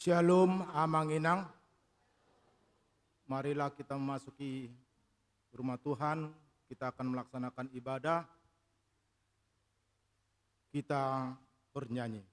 Shalom Amanginang. Marilah kita memasuki rumah Tuhan. Kita akan melaksanakan ibadah. Kita bernyanyi.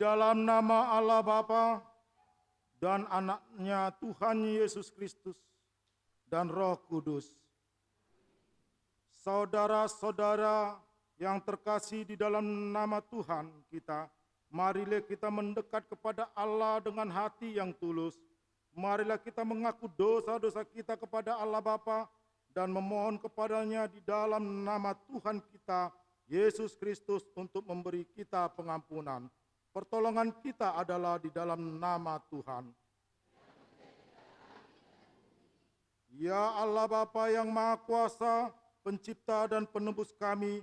Dalam nama Allah Bapa dan Anaknya Tuhan Yesus Kristus dan Roh Kudus. Saudara-saudara yang terkasih di dalam nama Tuhan kita, marilah kita mendekat kepada Allah dengan hati yang tulus. Marilah kita mengaku dosa-dosa kita kepada Allah Bapa dan memohon kepadanya di dalam nama Tuhan kita, Yesus Kristus, untuk memberi kita pengampunan. Pertolongan kita adalah di dalam nama Tuhan. Ya Allah Bapa yang Maha Kuasa, Pencipta dan Penebus kami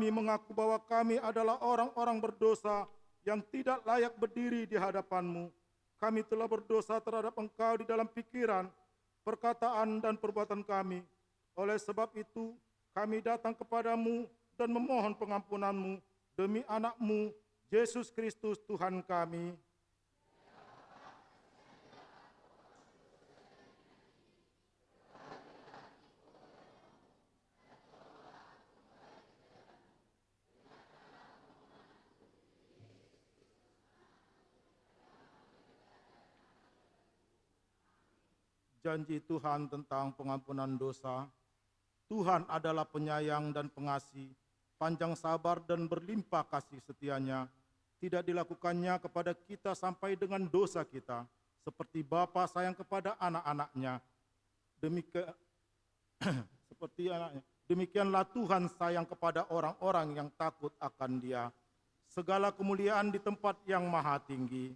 mengaku bahwa kami adalah orang-orang berdosa yang tidak layak berdiri di hadapan-Mu. Kami telah berdosa terhadap Engkau di dalam pikiran, perkataan, dan perbuatan kami. Oleh sebab itu, kami datang kepadamu dan memohon pengampunan-Mu demi anak-Mu, Yesus Kristus Tuhan kami. janji Tuhan tentang pengampunan dosa. Tuhan adalah penyayang dan pengasih, panjang sabar dan berlimpah kasih setianya. Tidak dilakukannya kepada kita sampai dengan dosa kita, seperti Bapa sayang kepada anak-anaknya. Demikianlah Tuhan sayang kepada orang-orang yang takut akan Dia. Segala kemuliaan di tempat yang maha tinggi.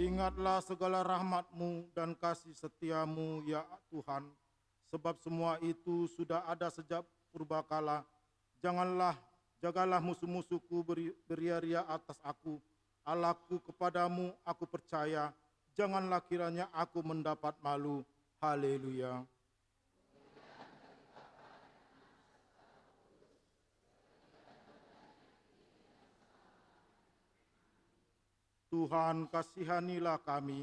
Ingatlah segala rahmat-Mu dan kasih setia-Mu, ya Tuhan, sebab semua itu sudah ada sejak purbakala. Jagalah musuh-musuhku beria-ria atas aku. Allahku, kepadamu aku percaya, janganlah kiranya aku mendapat malu. Haleluya. Tuhan, kasihanilah kami.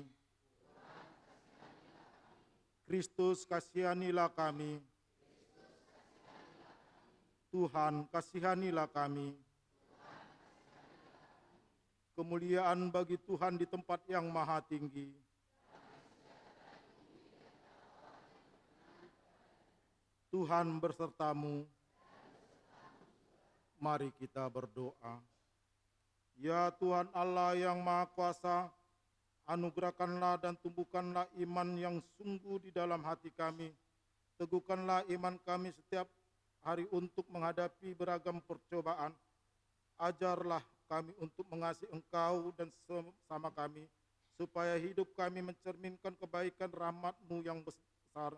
Kristus, kasihanilah kami. Tuhan, kasihanilah kami. Kemuliaan bagi Tuhan di tempat yang maha tinggi. Tuhan bersertamu. Mari kita berdoa. Ya Tuhan Allah yang Maha Kuasa, anugerahkanlah dan tumbuhkanlah iman yang sungguh di dalam hati kami. Teguhkanlah iman kami setiap hari untuk menghadapi beragam percobaan. Ajarlah kami untuk mengasihi Engkau dan sesama kami, supaya hidup kami mencerminkan kebaikan rahmat-Mu yang besar.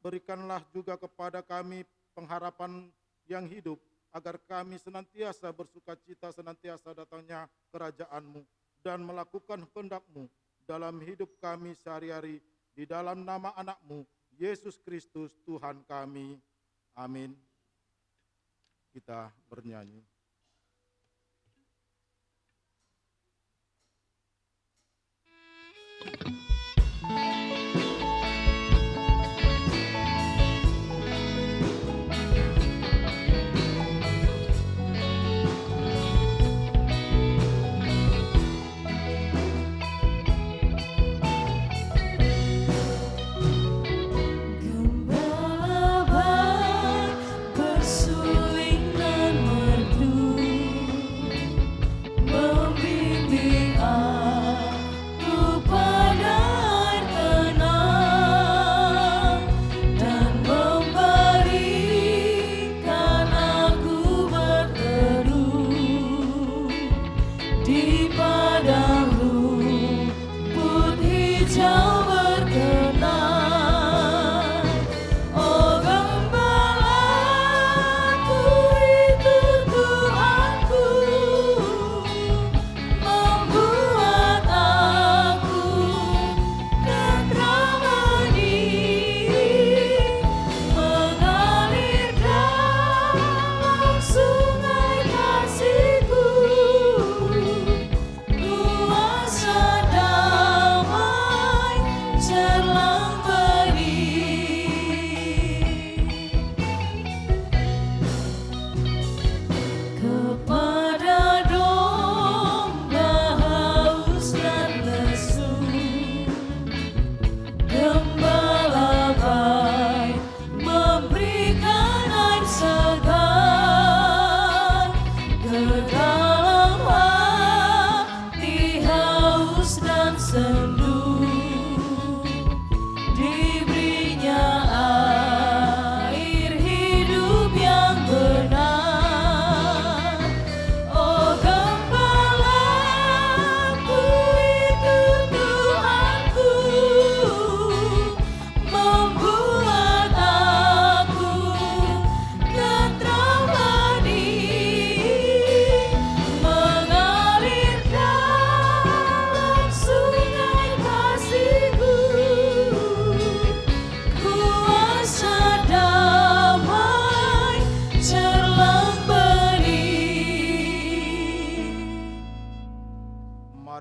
Berikanlah juga kepada kami pengharapan yang hidup, agar kami senantiasa bersukacita senantiasa datangnya kerajaan-Mu dan melakukan kehendak-Mu dalam hidup kami sehari-hari, di dalam nama anak-Mu, Yesus Kristus Tuhan kami. Amin. Kita bernyanyi.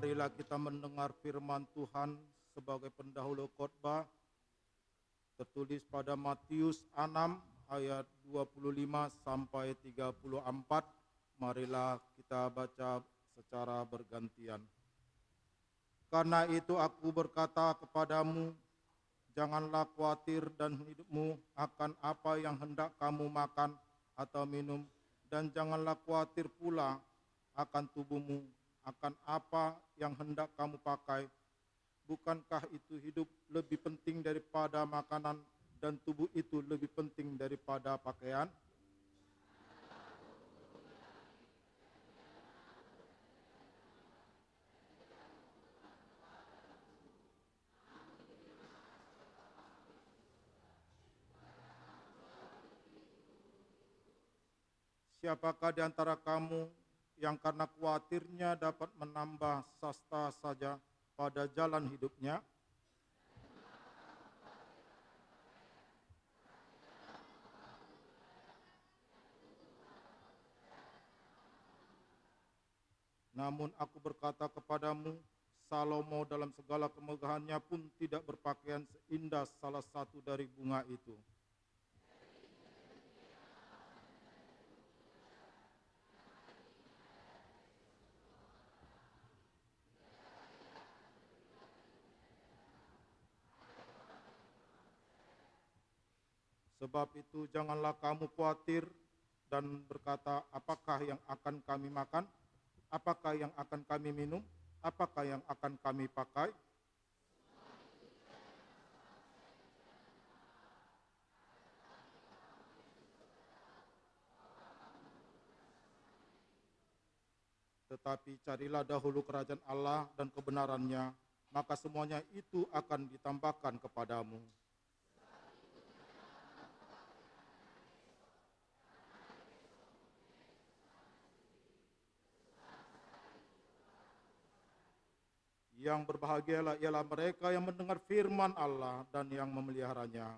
Marilah kita mendengar firman Tuhan sebagai pendahulu khotbah tertulis pada Matius 6 ayat 25 sampai 34. Marilah kita baca secara bergantian. Karena itu aku berkata kepadamu, janganlah khawatir dan hidupmu akan apa yang hendak kamu makan atau minum, dan janganlah khawatir pula akan tubuhmu, akan apa yang hendak kamu pakai. Bukankah itu hidup lebih penting daripada makanan, dan tubuh itu lebih penting daripada pakaian? Siapakah di antara kamu yang karena khawatirnya dapat menambah sasta saja pada jalan hidupnya? Namun aku berkata kepadamu, Salomo dalam segala kemegahannya pun tidak berpakaian seindah salah satu dari bunga itu. Sebab itu janganlah kamu khawatir dan berkata, apakah yang akan kami makan? Apakah yang akan kami minum? Apakah yang akan kami pakai? Tetapi carilah dahulu kerajaan Allah dan kebenarannya, maka semuanya itu akan ditambahkan kepadamu. Yang berbahagialah ialah mereka yang mendengar firman Allah dan yang memeliharanya.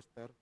Esther.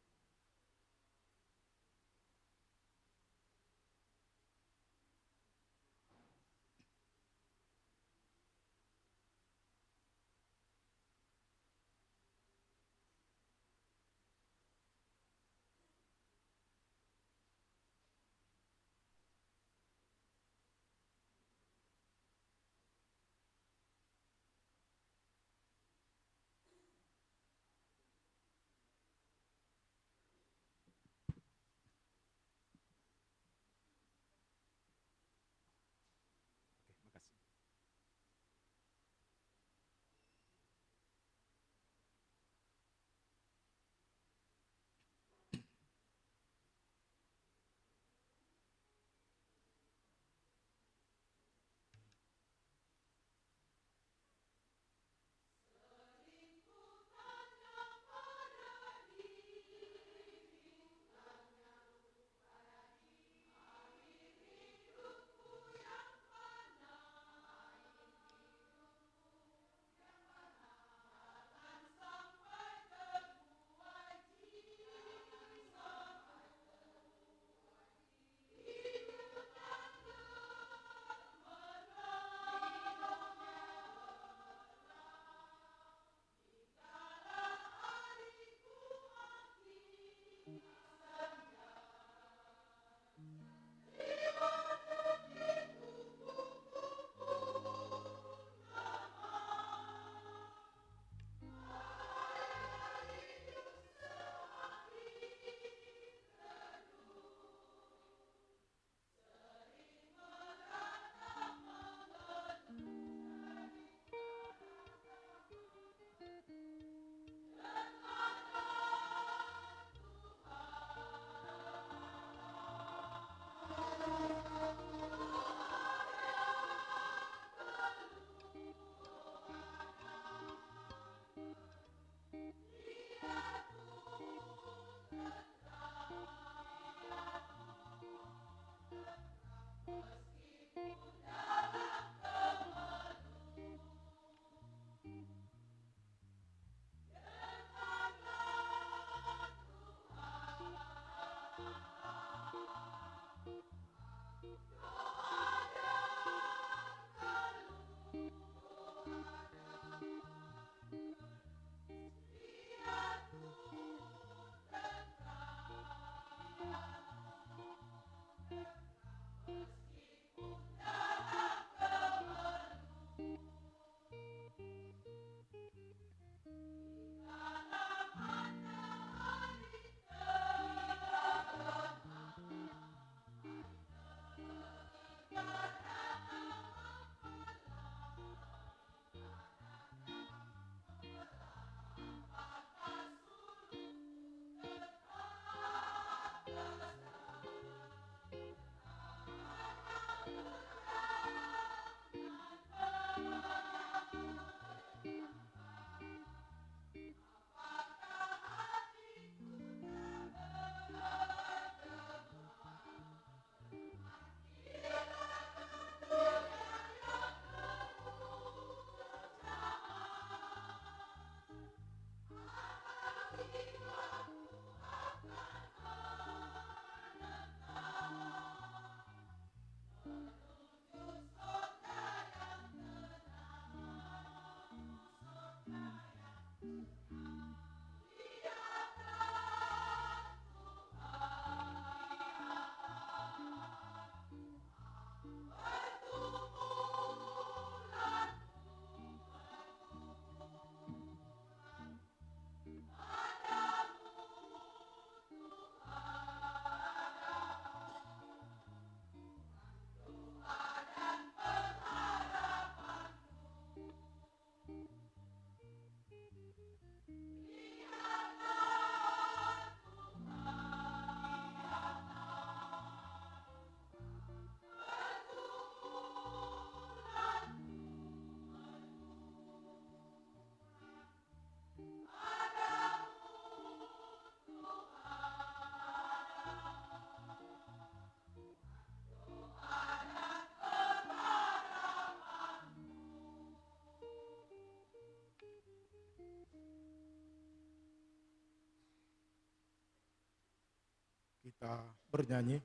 Kita bernyanyi.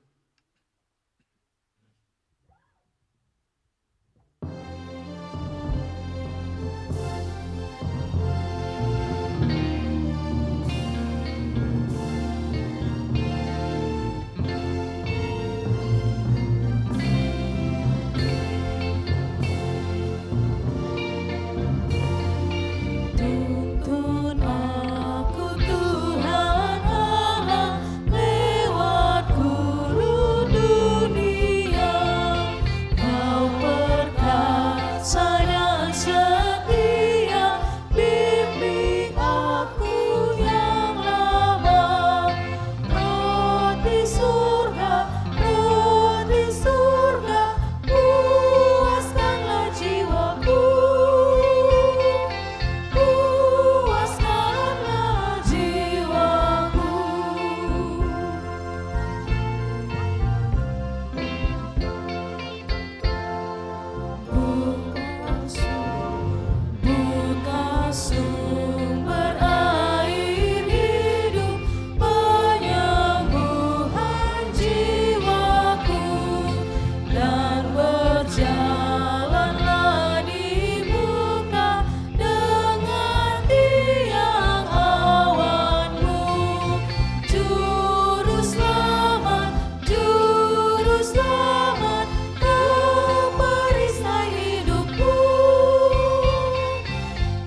Tuntun aku Tuhan Allah lewat gurun dunia. Kau perkasa dan setia, bimbing aku yang lama. Roti surga, puaskanlah jiwaku. Puaskanlah jiwaku. Buka sumber air hidup, penyembuhan jiwaku, dan berjalanlah di muka dengan tiang awanmu. Juru selamat, kau perisai hidupku.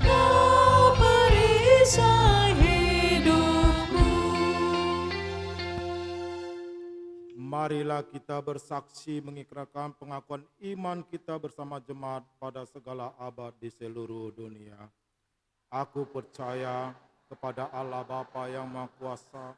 Kau perisai hidupku. Marilah kita bersaksi mengikrarkan pengakuan iman kita bersama jemaat pada segala abad di seluruh dunia. Aku percaya kepada Allah Bapa yang Maha Kuasa,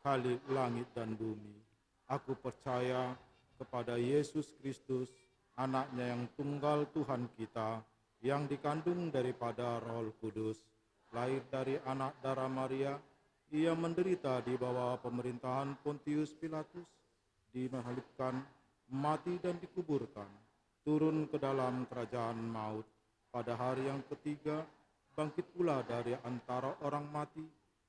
Khalik langit dan bumi. Aku percaya kepada Yesus Kristus, anaknya yang tunggal Tuhan kita, yang dikandung daripada Roh Kudus, lahir dari anak darah Maria. Ia menderita di bawah pemerintahan Pontius Pilatus, disalibkan, mati dan dikuburkan, turun ke dalam kerajaan maut. Pada hari yang ketiga, bangkit pula dari antara orang mati,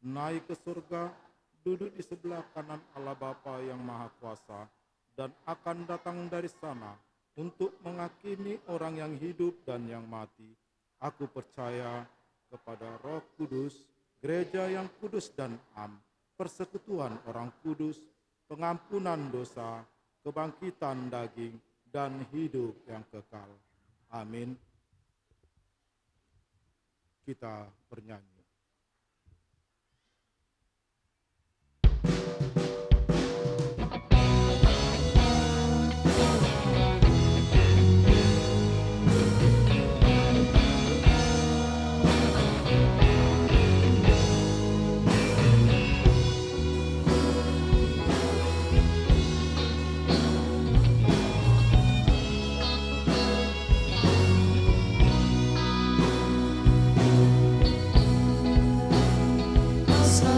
naik ke surga, duduk di sebelah kanan Allah Bapa yang Maha Kuasa, dan akan datang dari sana untuk menghakimi orang yang hidup dan yang mati. Aku percaya kepada Roh Kudus, gereja yang kudus dan am, persekutuan orang kudus, pengampunan dosa, kebangkitan daging, dan hidup yang kekal. Amin. Kita bernyanyi.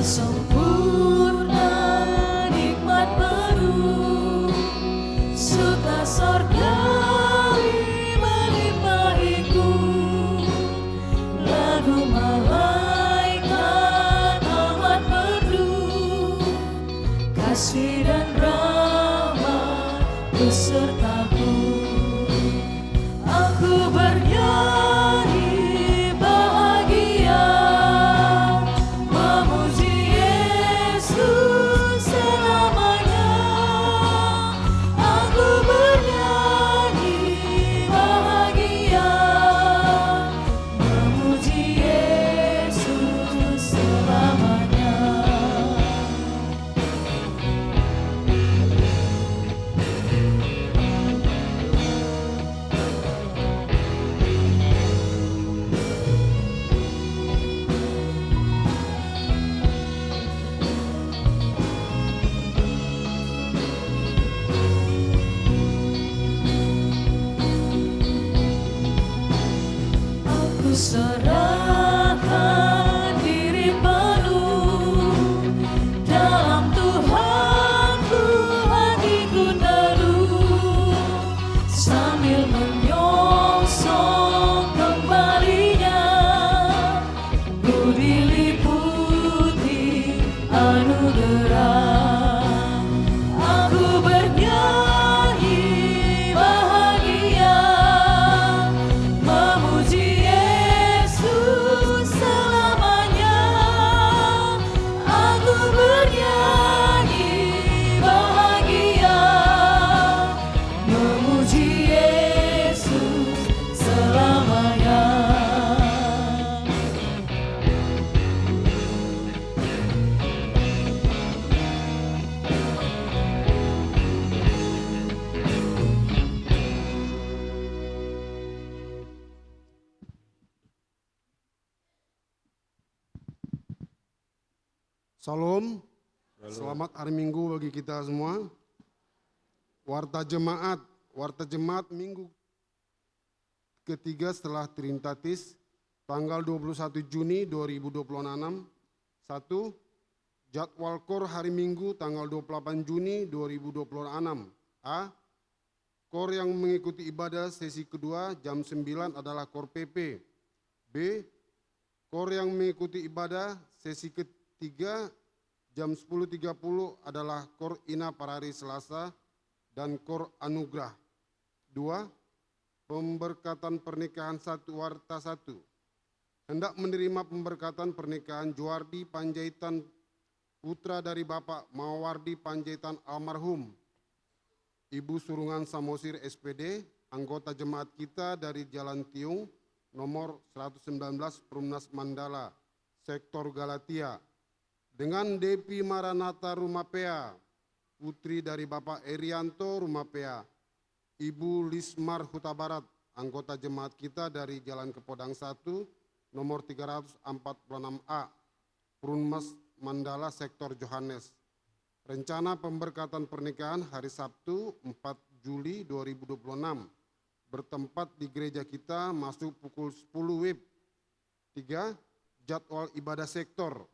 Sempurna nikmat penuh, suka sorgawi melimpahiku. Lagu malaikat amat merdu, kasih dan rahmat besertaku. Aku bernyanyi bahagia, memuji Yesus selamanya. Aku bernyanyi bahagia, memuji Yesus selamanya. Aku serahkan diri penuh, dalam Tuhanku hatiku teduh, sambil menyongsong kembalinya. Ku diliputi anugerah, Salam, selamat hari Minggu bagi kita semua. Warta Jemaat Minggu ketiga setelah Trinitatis, tanggal 21 Juni 2026. 1. Jadwal KOR hari Minggu tanggal 28 Juni 2026. A. KOR yang mengikuti ibadah sesi kedua jam 9 adalah KOR PP. B. KOR yang mengikuti ibadah sesi ketiga jam 10.30 adalah KOR INA pada hari Selasa dan KOR Anugerah. 2. Pemberkatan pernikahan Warta 1. Hendak menerima pemberkatan pernikahan Juwardi Panjaitan, putra dari Bapak Mawardi Panjaitan almarhum, Ibu Surungan Samosir SPD, anggota jemaat kita dari Jalan Tiung, nomor 119 Perumnas Mandala, Sektor Galatia, dengan Depi Maranatha Rumapea, putri dari Bapak Erianto Rumapea, Ibu Lismar Huta Barat, anggota jemaat kita dari Jalan Kepodang 1, nomor 346A, Perumnas Mandala, Sektor Johannes. Rencana pemberkatan pernikahan hari Sabtu 4 Juli 2026 bertempat di gereja kita masuk pukul 10 WIB. 3. Jadwal ibadah sektor.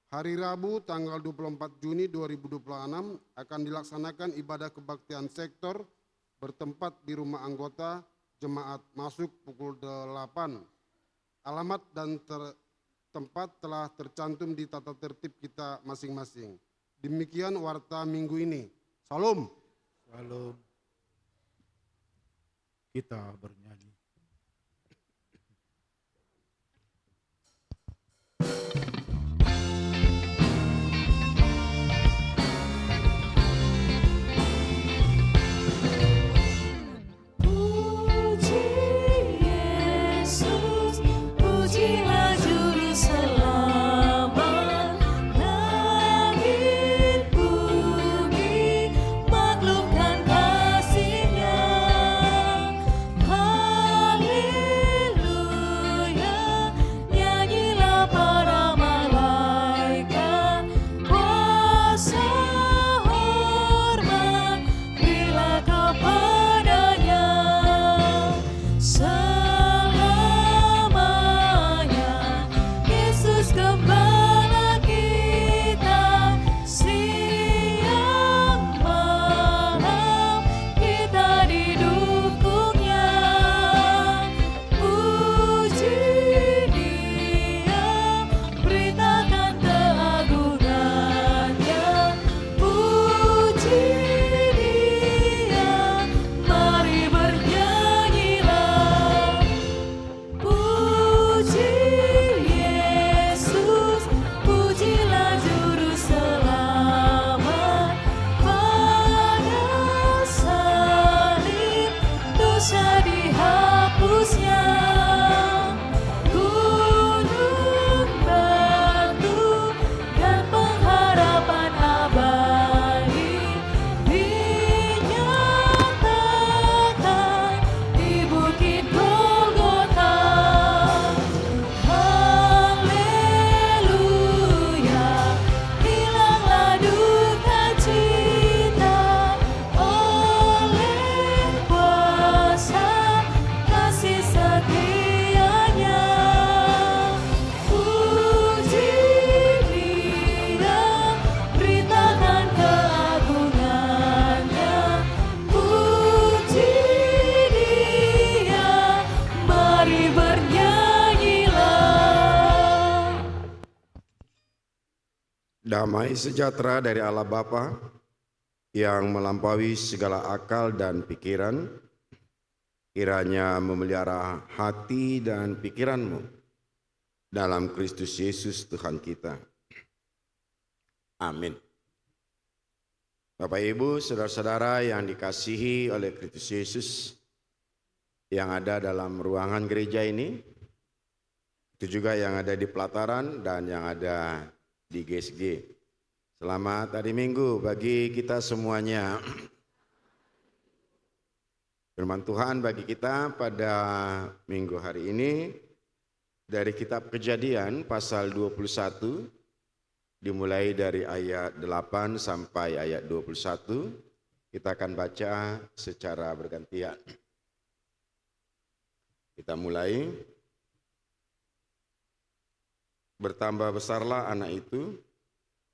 Hari Rabu tanggal 24 Juni 2026 akan dilaksanakan ibadah kebaktian sektor bertempat di rumah anggota jemaat masuk pukul 8. Alamat dan tempat telah tercantum di tata tertib kita masing-masing. Demikian warta minggu ini. Salam. Salam. Kita bernyanyi. Puji Yesus, pujilah Juru Selamat. Langit bumi maklumkan kasih-Nya. Haleluya, nyanyilah para malaikat. Kuasa hormat berilah kepadanya. Selamanya Yesus Gembala kita, siang malam kita didukungnya. Puji Dia, beritakan keagungannya. Puji Dia, mari bernyanyilah. Puji Yesus, pujilah Juru Selamat. Pada salib dosa dihapusnya. Gunung batu dan pengharapan abadi dinyatakan di Bukit Golgota. Haleluya, hilanglah duka cita oleh kuasa kasih setia-Nya. Puji Dia, beritakan keagungannya. Puji Dia, mari bernyanyilah. Damai sejahtera dari Allah Bapa yang melampaui segala akal dan pikiran, kiranya memelihara hati dan pikiranmu dalam Kristus Yesus Tuhan kita. Amin. Bapak Ibu, saudara-saudara yang dikasihi oleh Kristus Yesus yang ada dalam ruangan gereja ini, itu juga yang ada di pelataran dan yang ada di GSG. Selamat hari Minggu bagi kita semuanya. Firman Tuhan bagi kita pada minggu hari ini dari kitab Kejadian pasal 21 dimulai dari ayat 8 sampai ayat 21. Kita akan baca secara bergantian. Kita mulai. Bertambah besarlah anak itu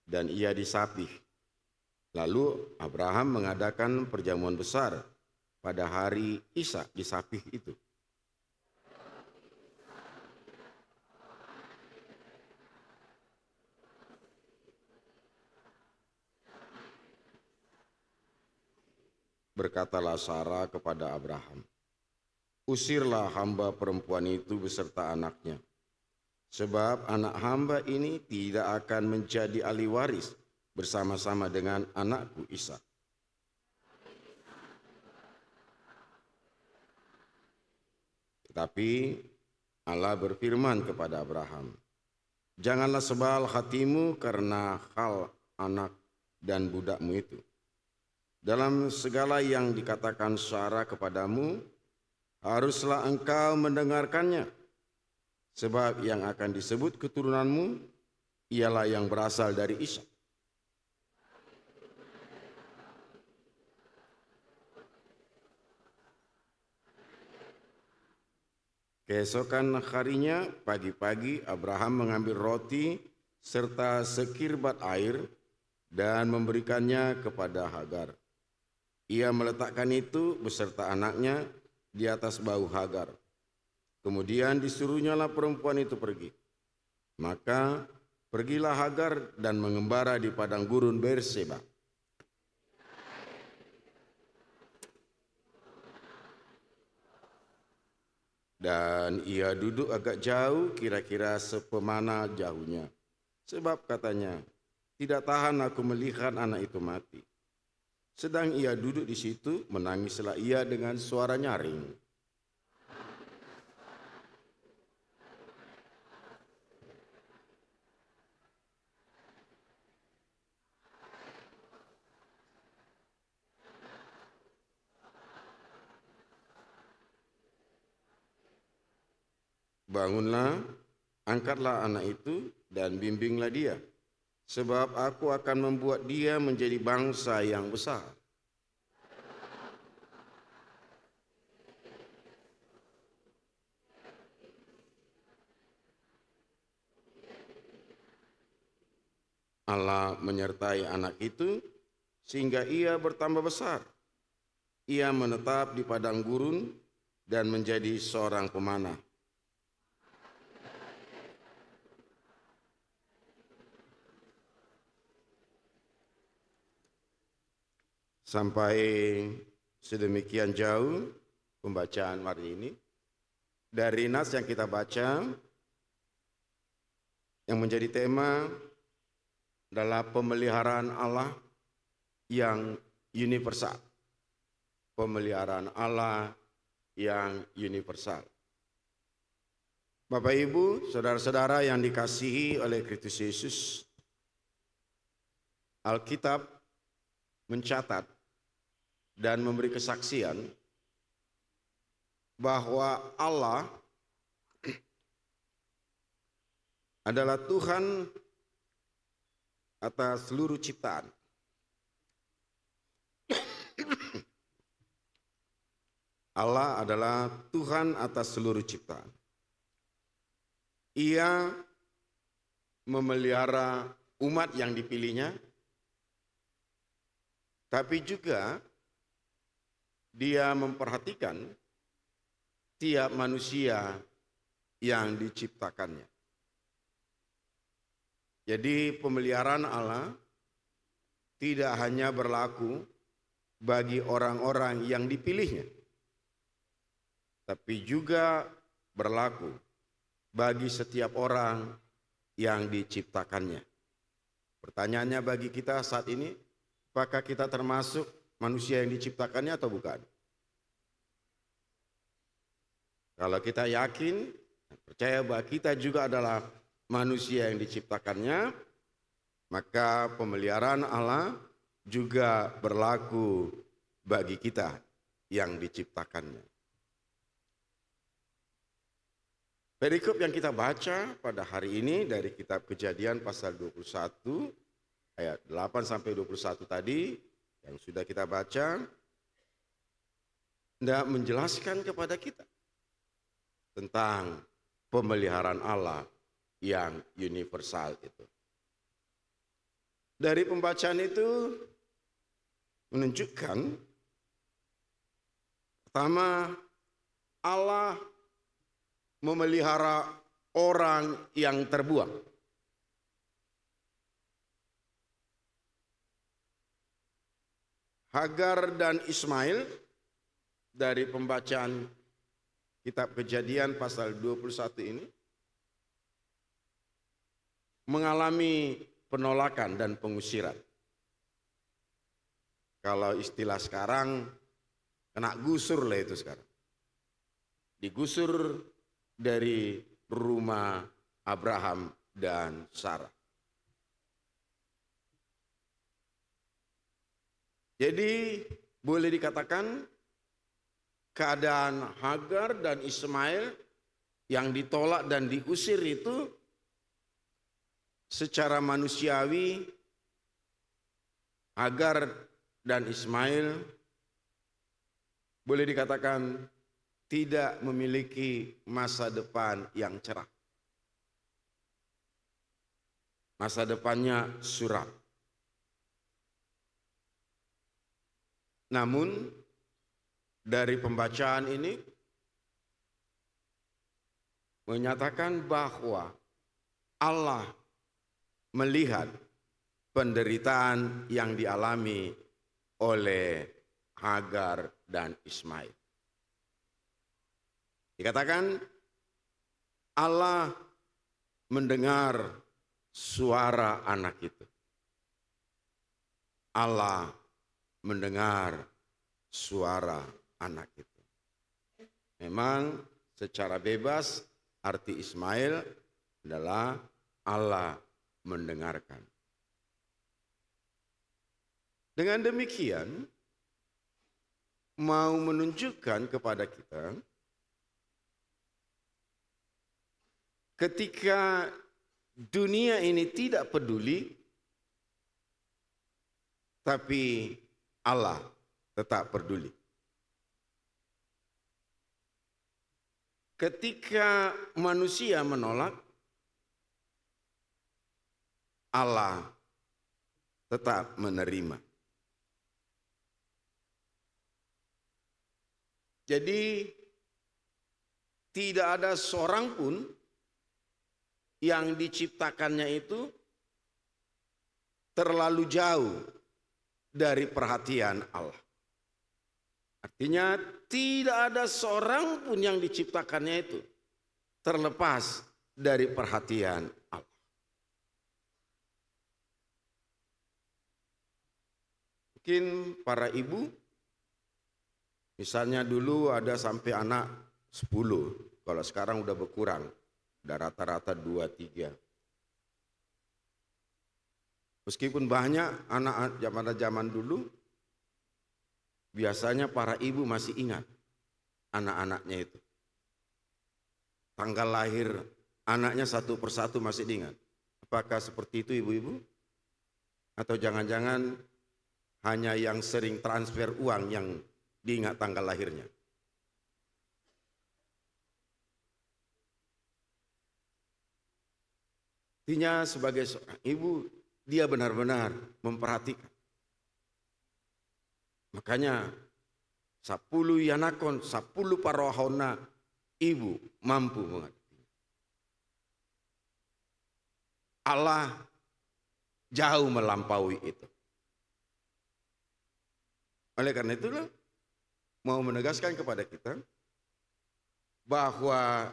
dan ia disapih. Lalu Abraham mengadakan perjamuan besar pada hari Ishak disapih itu. Berkatalah Sarah kepada Abraham, "Usirlah hamba perempuan itu beserta anaknya, sebab anak hamba ini tidak akan menjadi ahli waris bersama-sama dengan anakku Ishak." Tetapi Allah berfirman kepada Abraham, "Janganlah sebal hatimu karena hal anak dan budakmu itu. Dalam segala yang dikatakan Sarah kepadamu, haruslah engkau mendengarkannya, sebab yang akan disebut keturunanmu ialah yang berasal dari Ishak." Keesokan harinya pagi-pagi Abraham mengambil roti serta sekirbat air dan memberikannya kepada Hagar. Ia meletakkan itu beserta anaknya di atas bahu Hagar. Kemudian disuruhnyalah perempuan itu pergi. Maka pergilah Hagar dan mengembara di padang gurun Berseba. Dan ia duduk agak jauh, kira-kira sepemana jauhnya. Sebab katanya, "Tidak tahan aku melihat anak itu mati." Sedang ia duduk di situ, menangislah ia dengan suara nyaring. "Bangunlah, angkatlah anak itu dan bimbinglah dia, sebab aku akan membuat dia menjadi bangsa yang besar." Allah menyertai anak itu sehingga ia bertambah besar. Ia menetap di padang gurun dan menjadi seorang pemanah. Sampai sedemikian jauh pembacaan hari ini. Dari nas yang kita baca, yang menjadi tema adalah pemeliharaan Allah yang universal. Pemeliharaan Allah yang universal. Bapak Ibu, saudara-saudara yang dikasihi oleh Kristus Yesus, Alkitab mencatat dan memberi kesaksian bahwa Allah adalah Tuhan atas seluruh ciptaan. Allah adalah Tuhan atas seluruh ciptaan. Ia memelihara umat yang dipilihnya, tapi juga Dia memperhatikan tiap manusia yang diciptakannya. Jadi pemeliharaan Allah tidak hanya berlaku bagi orang-orang yang dipilihnya, tapi juga berlaku bagi setiap orang yang diciptakannya. Pertanyaannya bagi kita saat ini, apakah kita termasuk manusia yang diciptakannya atau bukan? Kalau kita yakin, percaya bahwa kita juga adalah manusia yang diciptakannya, maka pemeliharaan Allah juga berlaku bagi kita yang diciptakannya. Perikop yang kita baca pada hari ini dari kitab Kejadian pasal 21 ayat 8 sampai 21 tadi yang sudah kita baca hendak menjelaskan kepada kita tentang pemeliharaan Allah yang universal itu. Dari pembacaan itu menunjukkan pertama, Allah memelihara orang yang terbuang. Hagar dan Ismail dari pembacaan kitab Kejadian pasal 21 ini mengalami penolakan dan pengusiran. Kalau istilah sekarang, kena gusur lah itu sekarang. Digusur dari rumah Abraham dan Sarah. Jadi boleh dikatakan keadaan Hagar dan Ismail yang ditolak dan diusir itu secara manusiawi Hagar dan Ismail boleh dikatakan tidak memiliki masa depan yang cerah. Masa depannya suram. Namun dari pembacaan ini menyatakan bahwa Allah melihat penderitaan yang dialami oleh Hagar dan Ismail. Dikatakan Allah mendengar suara anak itu. Allah mendengar suara anak itu. Memang secara bebas arti Ismail adalah Allah mendengarkan. Dengan demikian mau menunjukkan kepada kita ketika dunia ini tidak peduli, tapi Allah tetap peduli. Ketika manusia menolak, Allah tetap menerima. Jadi tidak ada seorang pun yang diciptakannya itu terlalu jauh dari perhatian Allah. Artinya tidak ada seorang pun yang diciptakannya itu terlepas dari perhatian Allah. Mungkin para ibu, misalnya dulu ada sampai anak 10, kalau sekarang udah berkurang, udah rata-rata 2-3. Meskipun banyak anak zaman dulu, biasanya para ibu masih ingat anak-anaknya itu. Tanggal lahir anaknya satu persatu masih diingat. Apakah seperti itu ibu-ibu? Atau jangan-jangan hanya yang sering transfer uang yang diingat tanggal lahirnya? Artinya sebagai seorang ibu, dia benar-benar memperhatikan. Makanya 10 yanakon, 10 parohona ibu mampu mengerti. Allah jauh melampaui itu. Oleh karena itulah mau menegaskan kepada kita bahwa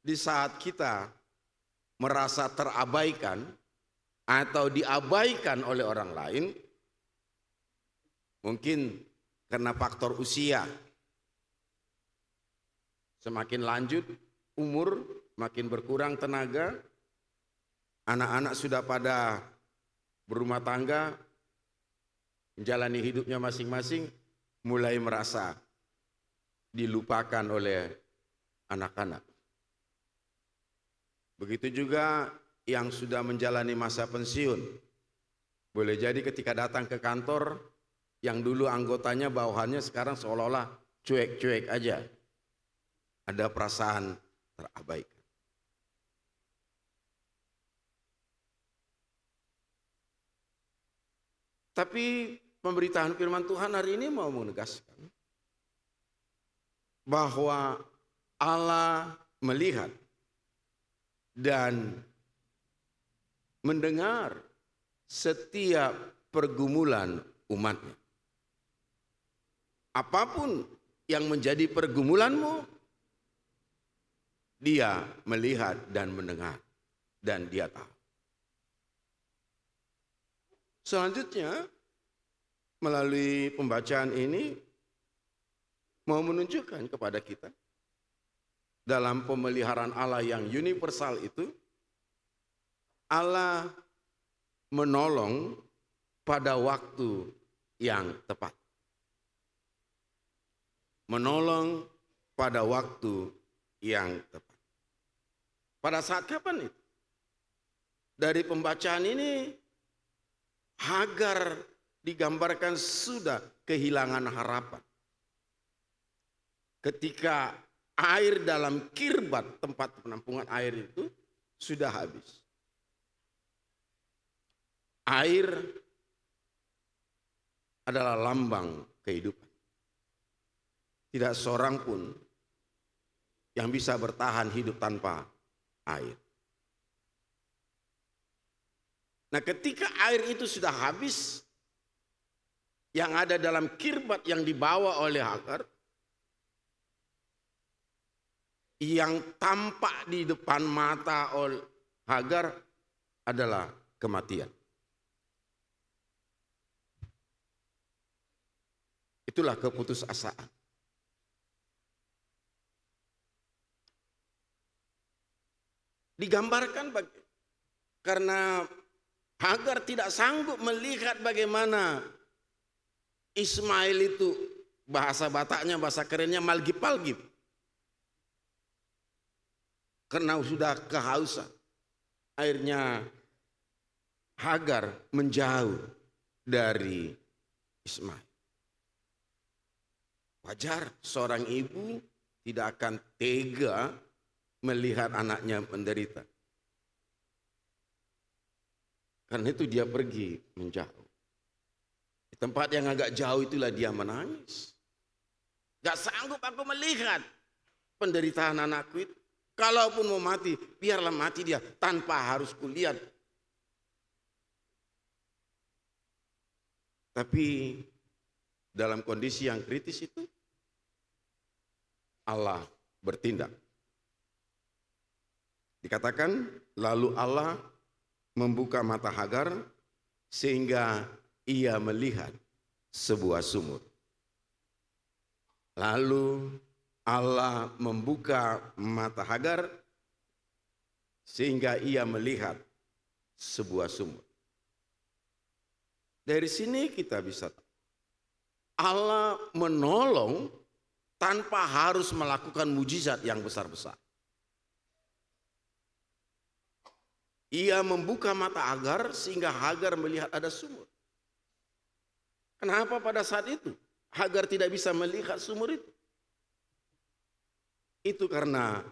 di saat kita merasa terabaikan atau diabaikan oleh orang lain, mungkin karena faktor usia, semakin lanjut umur, makin berkurang tenaga, anak-anak sudah pada berumah tangga, menjalani hidupnya masing-masing, mulai merasa dilupakan oleh anak-anak. Begitu juga yang sudah menjalani masa pensiun. Boleh jadi ketika datang ke kantor, yang dulu anggotanya bawahannya sekarang seolah-olah cuek-cuek aja. Ada perasaan terabaikan. Tapi pemberitaan firman Tuhan hari ini mau menegaskan bahwa Allah melihat dan mendengar setiap pergumulan umatnya. Apapun yang menjadi pergumulanmu, Dia melihat dan mendengar, dan Dia tahu. Selanjutnya, melalui pembacaan ini, mau menunjukkan kepada kita, dalam pemeliharaan Allah yang universal itu, Allah menolong pada waktu yang tepat. Menolong pada waktu yang tepat. Pada saat kapan itu? Dari pembacaan ini, Hagar digambarkan sudah kehilangan harapan. Ketika air dalam kirbat tempat penampungan air itu sudah habis. Air adalah lambang kehidupan. Tidak seorang pun yang bisa bertahan hidup tanpa air. Nah, ketika air itu sudah habis, yang ada dalam kirbat yang dibawa oleh Hagar, yang tampak di depan mata oleh Hagar adalah kematian. Itulah keputusasaan. Digambarkan karena Hagar tidak sanggup melihat bagaimana Ismail itu, bahasa Bataknya, bahasa kerennya malgip-palgip. Karena sudah kehausan. Akhirnya Hagar menjauh dari Ismail. Wajar seorang ibu tidak akan tega melihat anaknya menderita. Karena itu dia pergi menjauh. Di tempat yang agak jauh itulah dia menangis. Gak sanggup aku melihat penderitaan anakku itu. Kalaupun mau mati, biarlah mati dia tanpa harus kulihat. Tapi dalam kondisi yang kritis itu, Allah bertindak. Dikatakan, lalu Allah membuka mata Hagar sehingga ia melihat sebuah sumur. Lalu Allah membuka mata Hagar sehingga ia melihat sebuah sumur. Dari sini kita bisa tahu, Allah menolong tanpa harus melakukan mujizat yang besar-besar. Ia membuka mata Hagar sehingga Hagar melihat ada sumur. Kenapa pada saat itu Hagar tidak bisa melihat sumur itu? Itu karena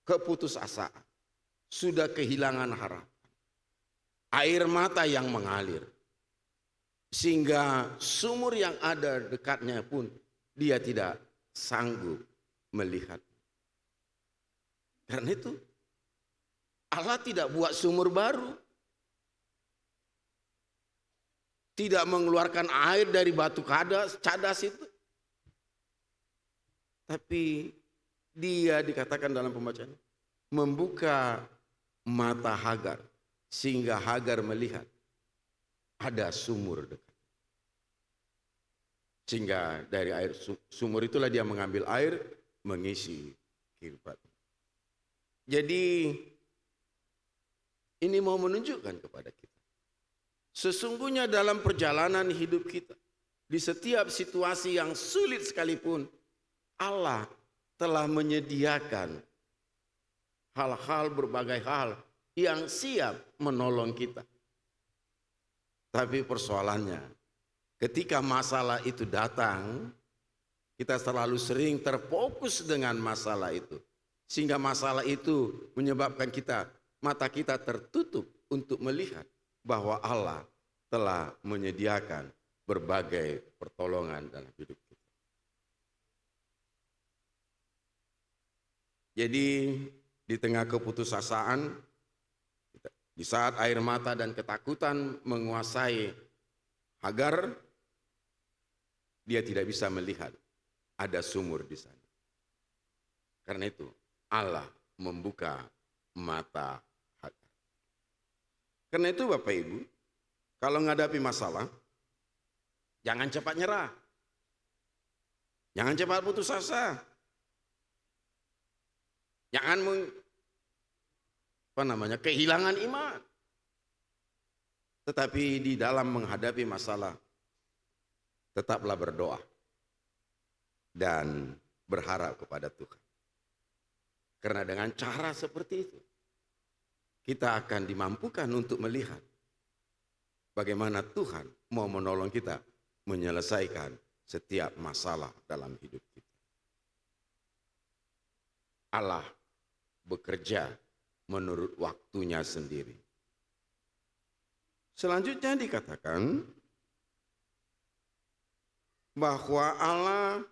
keputusasaan, sudah kehilangan harapan. Air mata yang mengalir. Sehingga sumur yang ada dekatnya pun dia tidak sanggup melihat. Karena itu Allah tidak buat sumur baru. Tidak mengeluarkan air dari batu cadas itu. Tapi dia dikatakan dalam pembacaan, membuka mata Hagar. Sehingga Hagar melihat ada sumur dekat. Sehingga dari air sumur itulah dia mengambil air, mengisi kirbat. Jadi ini mau menunjukkan kepada kita, sesungguhnya dalam perjalanan hidup kita, di setiap situasi yang sulit sekalipun, Allah telah menyediakan hal-hal, berbagai hal yang siap menolong kita. Tapi persoalannya, ketika masalah itu datang, kita terlalu sering terfokus dengan masalah itu. Sehingga masalah itu menyebabkan mata kita tertutup untuk melihat bahwa Allah telah menyediakan berbagai pertolongan dalam hidup kita. Jadi di tengah keputusasaan, di saat air mata dan ketakutan menguasai Hagar, dia tidak bisa melihat ada sumur di sana. Karena itu Allah membuka mata Hagar. Karena itu Bapak Ibu, kalau menghadapi masalah, jangan cepat nyerah. Jangan cepat putus asa. Jangan kehilangan iman. Tetapi di dalam menghadapi masalah, tetaplah berdoa dan berharap kepada Tuhan. Karena dengan cara seperti itu, kita akan dimampukan untuk melihat bagaimana Tuhan mau menolong kita menyelesaikan setiap masalah dalam hidup kita. Allah bekerja menurut waktunya sendiri. Selanjutnya dikatakan bahwa Allah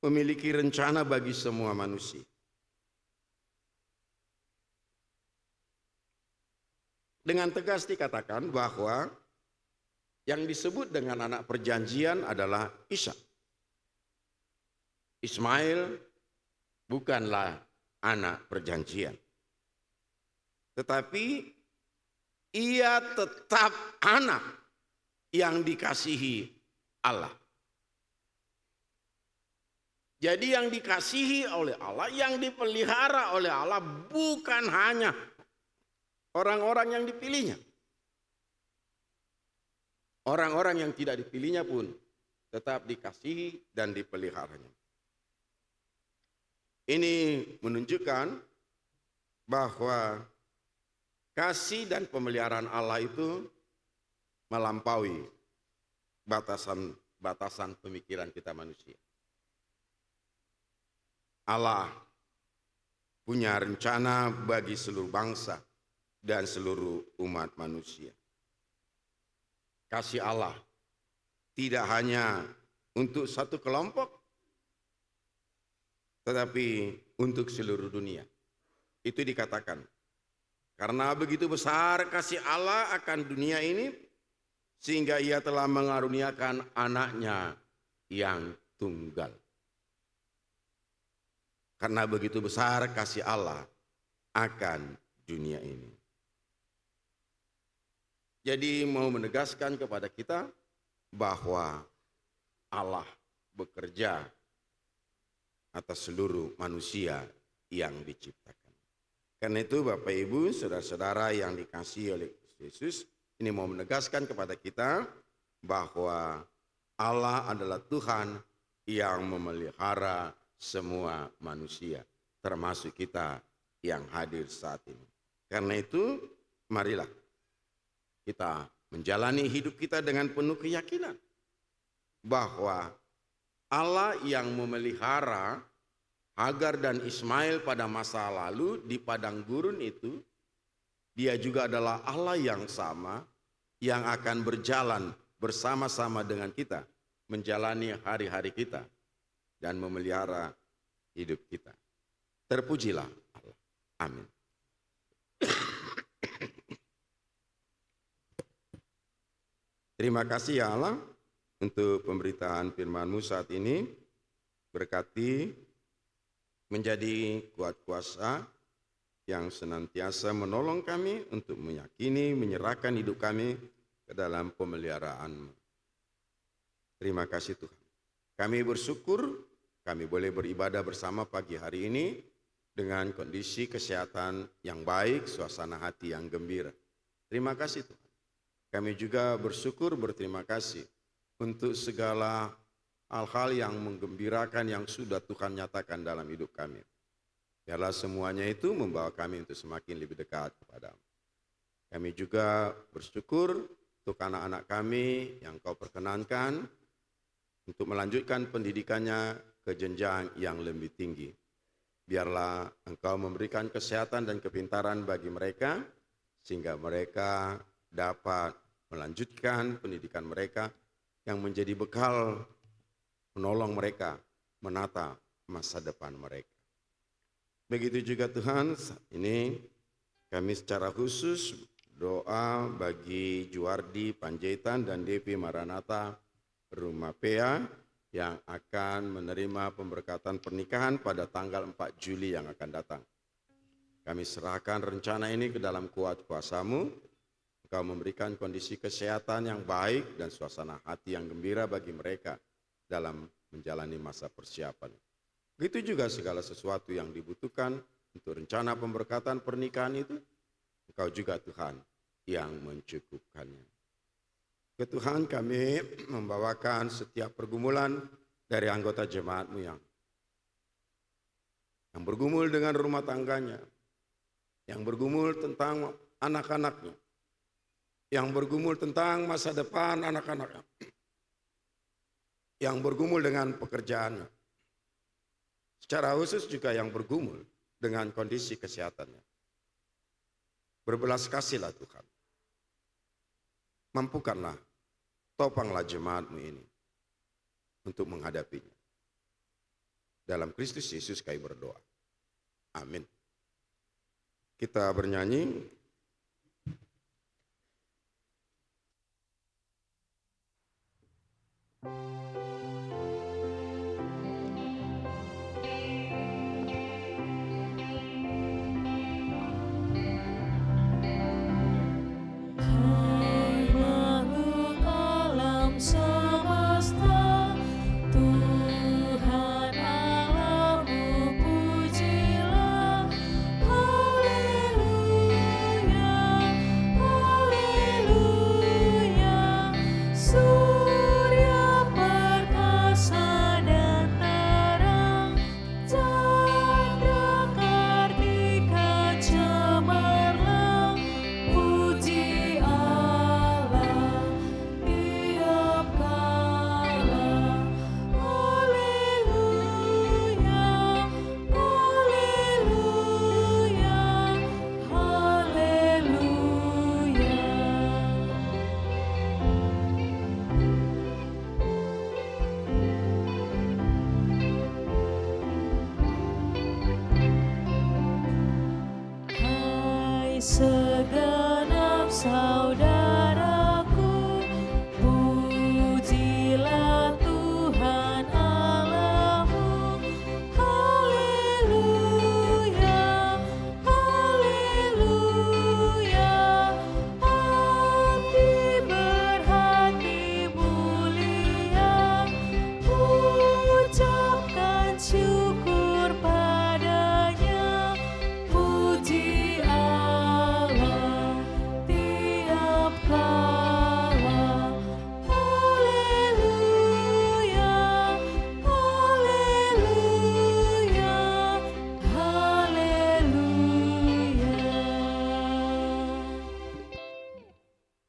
memiliki rencana bagi semua manusia. Dengan tegas dikatakan bahwa yang disebut dengan anak perjanjian adalah Ishak. Ismail bukanlah anak perjanjian. Tetapi ia tetap anak yang dikasihi Allah. Jadi yang dikasihi oleh Allah, yang dipelihara oleh Allah bukan hanya orang-orang yang dipilihnya. Orang-orang yang tidak dipilihnya pun tetap dikasihi dan dipeliharanya. Ini menunjukkan bahwa kasih dan pemeliharaan Allah itu melampaui batasan pemikiran kita manusia. Allah punya rencana bagi seluruh bangsa dan seluruh umat manusia. Kasih Allah tidak hanya untuk satu kelompok, tetapi untuk seluruh dunia. Itu dikatakan, karena begitu besar kasih Allah akan dunia ini, sehingga ia telah mengaruniakan anaknya yang tunggal. Karena begitu besar kasih Allah akan dunia ini. Jadi mau menegaskan kepada kita bahwa Allah bekerja atas seluruh manusia yang diciptakan. Karena itu Bapak Ibu, saudara-saudara yang dikasihi oleh Yesus, ini mau menegaskan kepada kita bahwa Allah adalah Tuhan yang memelihara semua manusia, termasuk kita yang hadir saat ini. Karena itu, marilah kita menjalani hidup kita dengan penuh keyakinan bahwa Allah yang memelihara Hagar dan Ismail pada masa lalu di padang gurun itu, dia juga adalah Allah yang sama yang akan berjalan bersama-sama dengan kita, menjalani hari-hari kita dan memelihara hidup kita. Terpujilah Allah. Amin. Terima kasih ya Allah untuk pemberitaan firman-Mu saat ini. Berkati menjadi kuat kuasa yang senantiasa menolong kami untuk meyakini, menyerahkan hidup kami ke dalam pemeliharaan-Mu. Terima kasih Tuhan. Kami bersyukur kami boleh beribadah bersama pagi hari ini dengan kondisi kesehatan yang baik, suasana hati yang gembira. Terima kasih Tuhan. Kami juga bersyukur, berterima kasih untuk segala hal-hal yang menggembirakan yang sudah Tuhan nyatakan dalam hidup kami. Biarlah semuanya itu membawa kami untuk semakin lebih dekat kepada-Mu. Kami juga bersyukur untuk anak-anak kami yang Kau perkenankan untuk melanjutkan pendidikannya ke jenjang yang lebih tinggi. Biarlah Engkau memberikan kesehatan dan kepintaran bagi mereka, sehingga mereka dapat melanjutkan pendidikan mereka yang menjadi bekal menolong mereka menata masa depan mereka. Begitu juga Tuhan, saat ini kami secara khusus doa bagi Juardi Panjaitan dan Devi Maranatha Rumah Pea yang akan menerima pemberkatan pernikahan pada tanggal 4 Juli yang akan datang. Kami serahkan rencana ini ke dalam kuasa-Mu. Engkau memberikan kondisi kesehatan yang baik dan suasana hati yang gembira bagi mereka dalam menjalani masa persiapan. Begitu juga segala sesuatu yang dibutuhkan untuk rencana pemberkatan pernikahan itu, Engkau juga Tuhan yang mencukupkannya. Ke Tuhan kami membawakan setiap pergumulan dari anggota jemaat-Mu yang bergumul dengan rumah tangganya, yang bergumul tentang anak-anaknya, yang bergumul tentang masa depan anak-anaknya, yang bergumul dengan pekerjaannya. Secara khusus juga yang bergumul dengan kondisi kesehatannya. Berbelas kasihlah Tuhan. Mampukanlah, topanglah jemaat-Mu ini untuk menghadapinya. Dalam Kristus Yesus kami berdoa. Amin. Kita bernyanyi. Hai makhluk alam semesta, Tuhan Allahmu pujilah. Haleluya, haleluya. Surya perkasa dan terang, candra kartika cemerlang. Puji Allah tiap kala. Haleluya, haleluya, haleluya. Hai segenap saudaraku, pujilah Tuhan Allahmu. Haleluya, haleluya. Hati berhati mulia, ucapkan syukur padanya. Puji Allah tiap kala. Haleluya, haleluya, haleluya.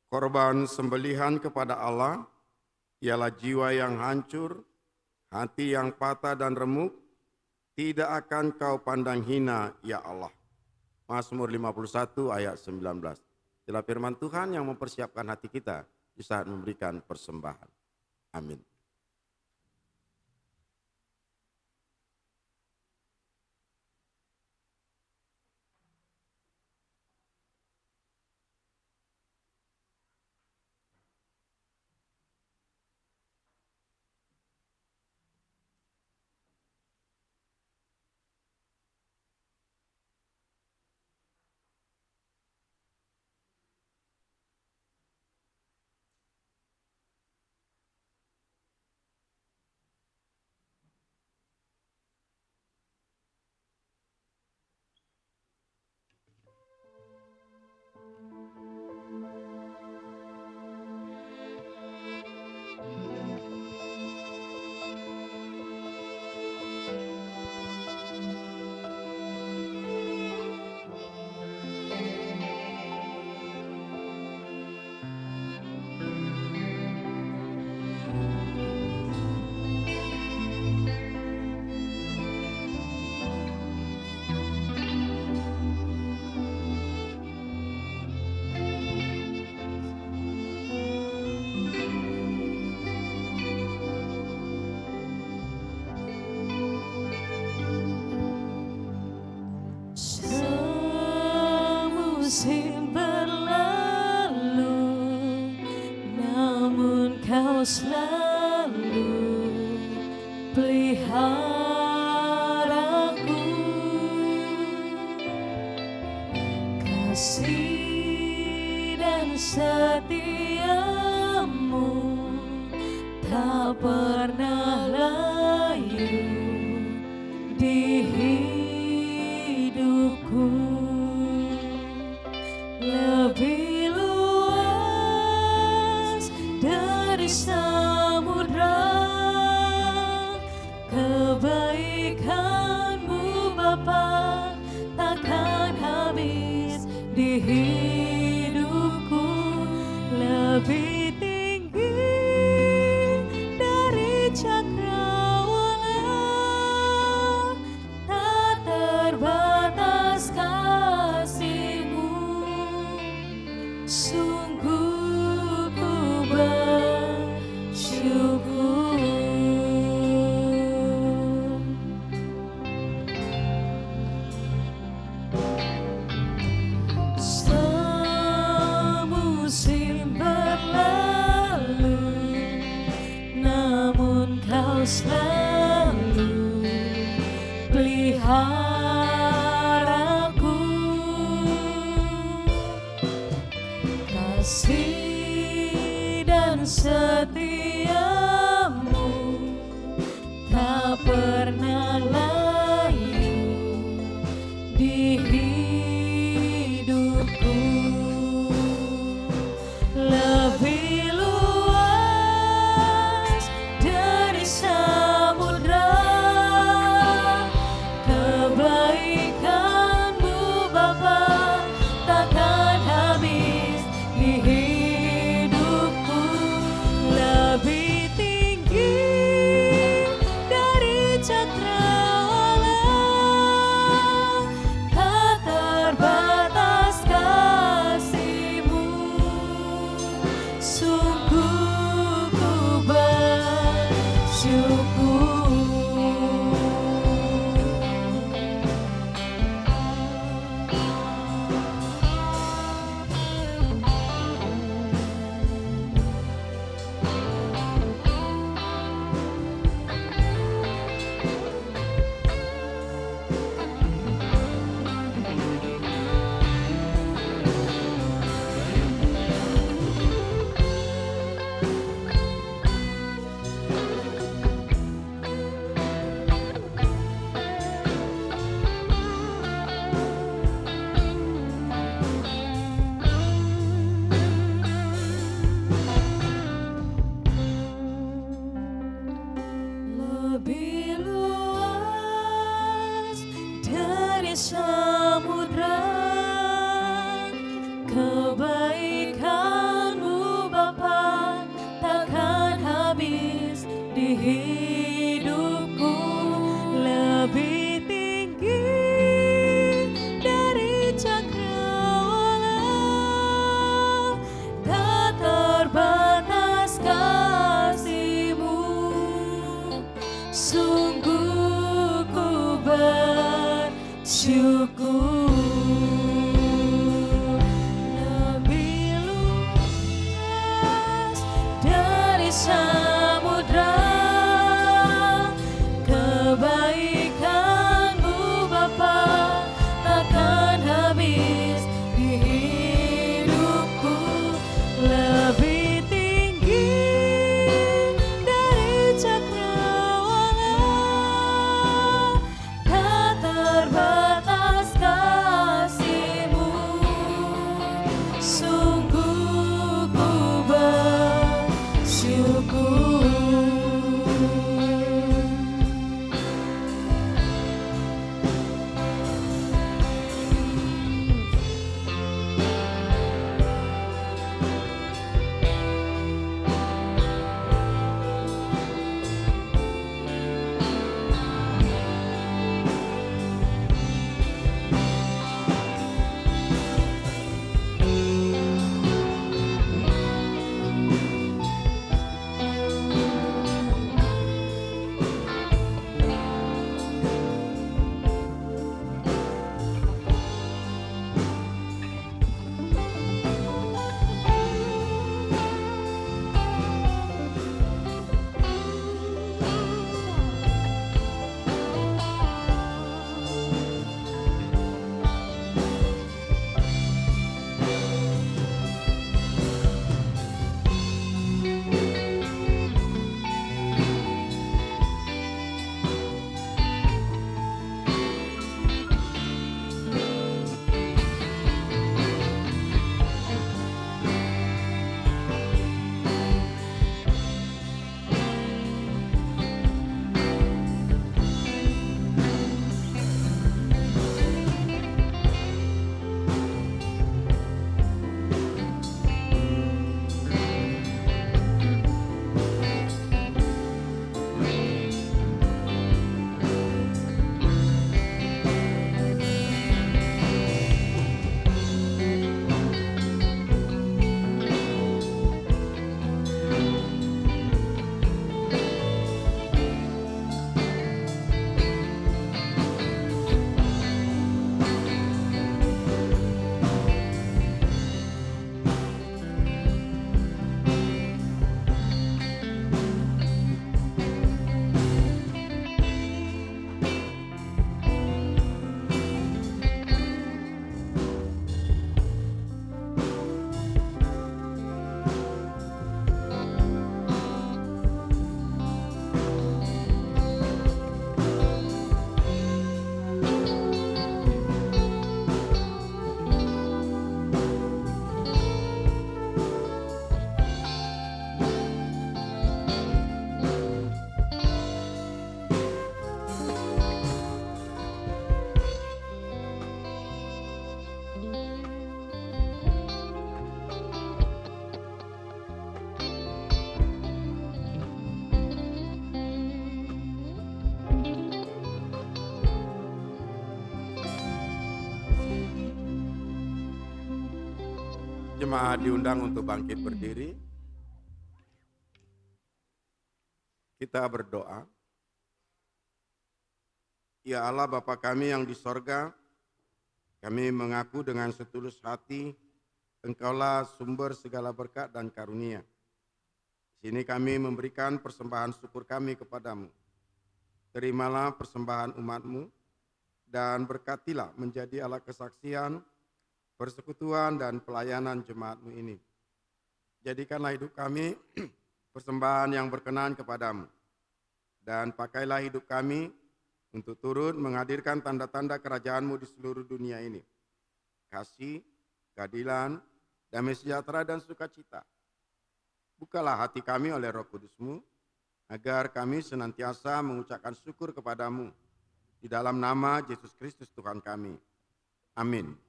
Korban sembelihan kepada Allah ialah jiwa yang hancur, hati yang patah dan remuk, tidak akan Kau pandang hina, ya Allah. Mazmur 51 ayat 19. Itulah firman Tuhan yang mempersiapkan hati kita di saat memberikan persembahan. Amin. selalu peliharaku, kasih dan setiamu tak pernah layu di hidupku. Lebih luas dari samudra kebaikanmu Bapa, takkan habis di hidupku. Lebih tinggi dari cakrawala, tak terbatas kasih-Mu. Sungguh ku bersyukur. Semusim berlalu, namun Kau selalu peliharaku. Kasih dan setiamu tak pernah layu di hidupku. Lebih luas dari samudra kebaikan-Mu Bapa, takkan habis di hidupku. Lebih Jemaat diundang untuk bangkit berdiri. Kita berdoa. Ya Allah Bapa kami yang di sorga, kami mengaku dengan setulus hati, Engkaulah sumber segala berkat dan karunia. Di sini kami memberikan persembahan syukur kami kepadamu. Terimalah persembahan umat-Mu dan berkatilah menjadi alat kesaksian, persekutuan dan pelayanan jemaat-Mu ini. Jadikanlah hidup kami persembahan yang berkenan kepadamu. Dan pakailah hidup kami untuk turut menghadirkan tanda-tanda kerajaan-Mu di seluruh dunia ini. Kasih, keadilan, damai sejahtera dan sukacita. Bukalah hati kami oleh Roh Kudus-Mu, agar kami senantiasa mengucapkan syukur kepadamu. Di dalam nama Yesus Kristus Tuhan kami. Amin.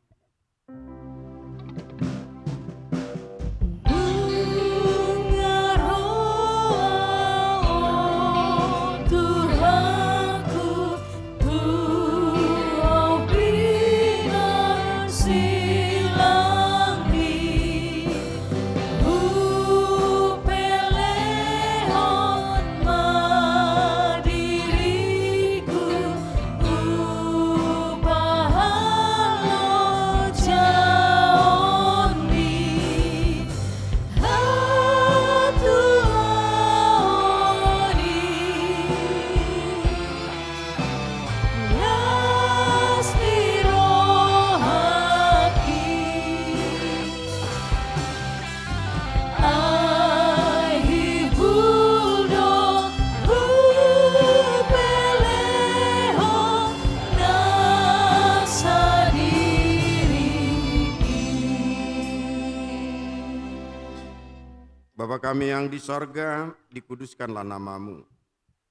Bapa kami yang di sorga, dikuduskanlah namamu.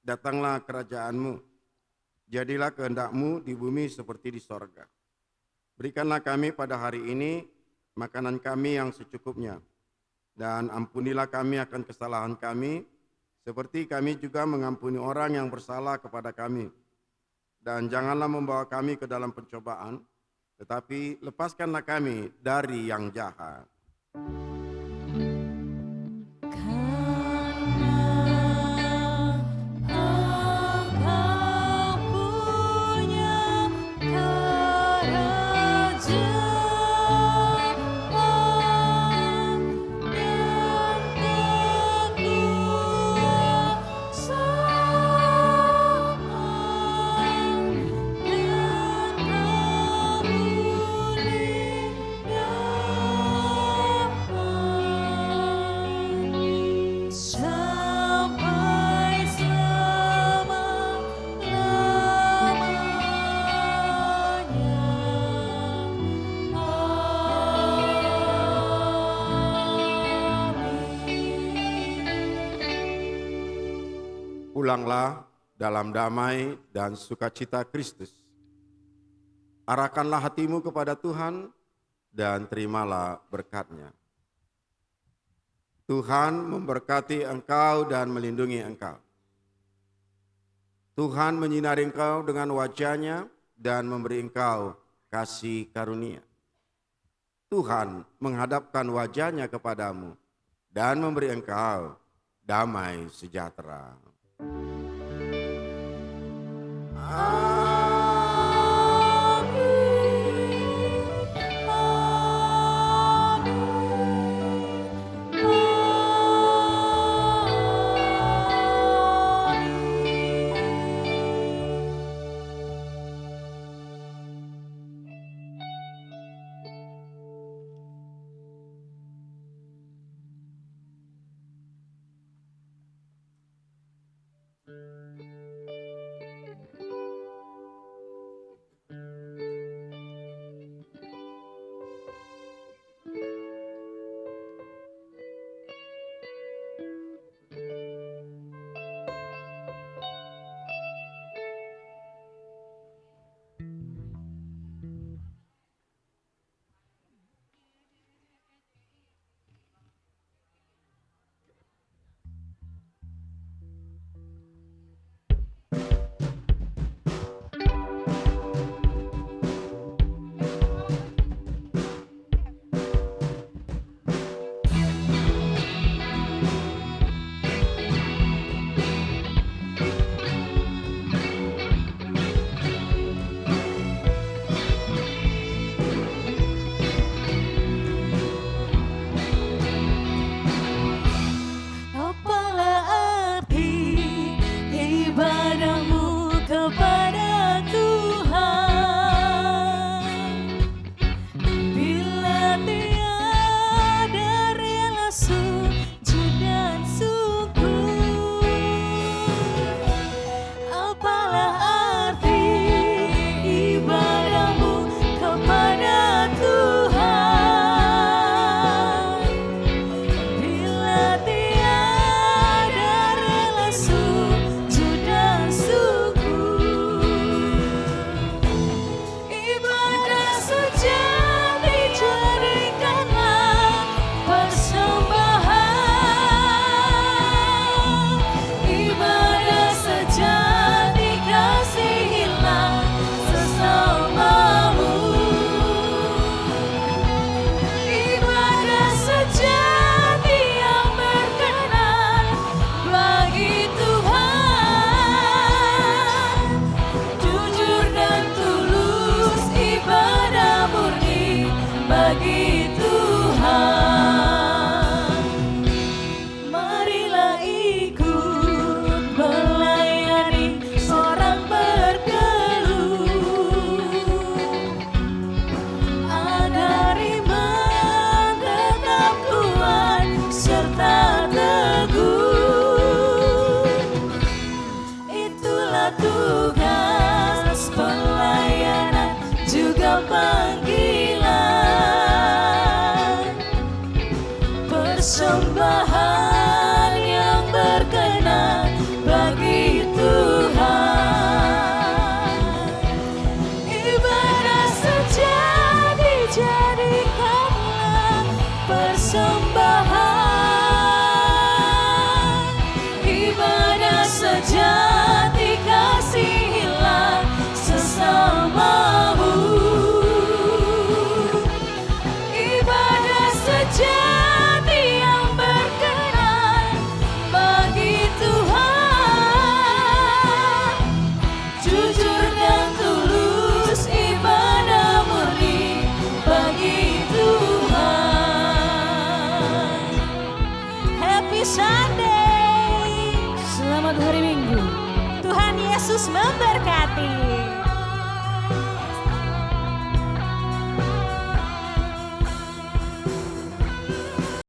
Datanglah kerajaan-Mu. Jadilah kehendak-Mu di bumi seperti di sorga. Berikanlah kami pada hari ini makanan kami yang secukupnya. Dan ampunilah kami akan kesalahan kami, seperti kami juga mengampuni orang yang bersalah kepada kami. Dan janganlah membawa kami ke dalam pencobaan, tetapi lepaskanlah kami dari yang jahat. Pulanglah dalam damai dan sukacita Kristus. Arahkanlah hatimu kepada Tuhan dan terimalah berkat-Nya. Tuhan memberkati engkau dan melindungi engkau. Tuhan menyinari engkau dengan wajah-Nya dan memberi engkau kasih karunia. Tuhan menghadapkan wajah-Nya kepadamu dan memberi engkau damai sejahtera. persembahan yang berkenan bagi Tuhan. Ibadah sejati jadikanlah persembahan. Ibadah sejati kasihilah sesamamu. Ibadah sejati yang berkenan bagi Tuhan. Jujur dan tulus ibadah murni bagi Tuhan. Happy Sunday. Selamat hari Minggu. Tuhan Yesus memberkati.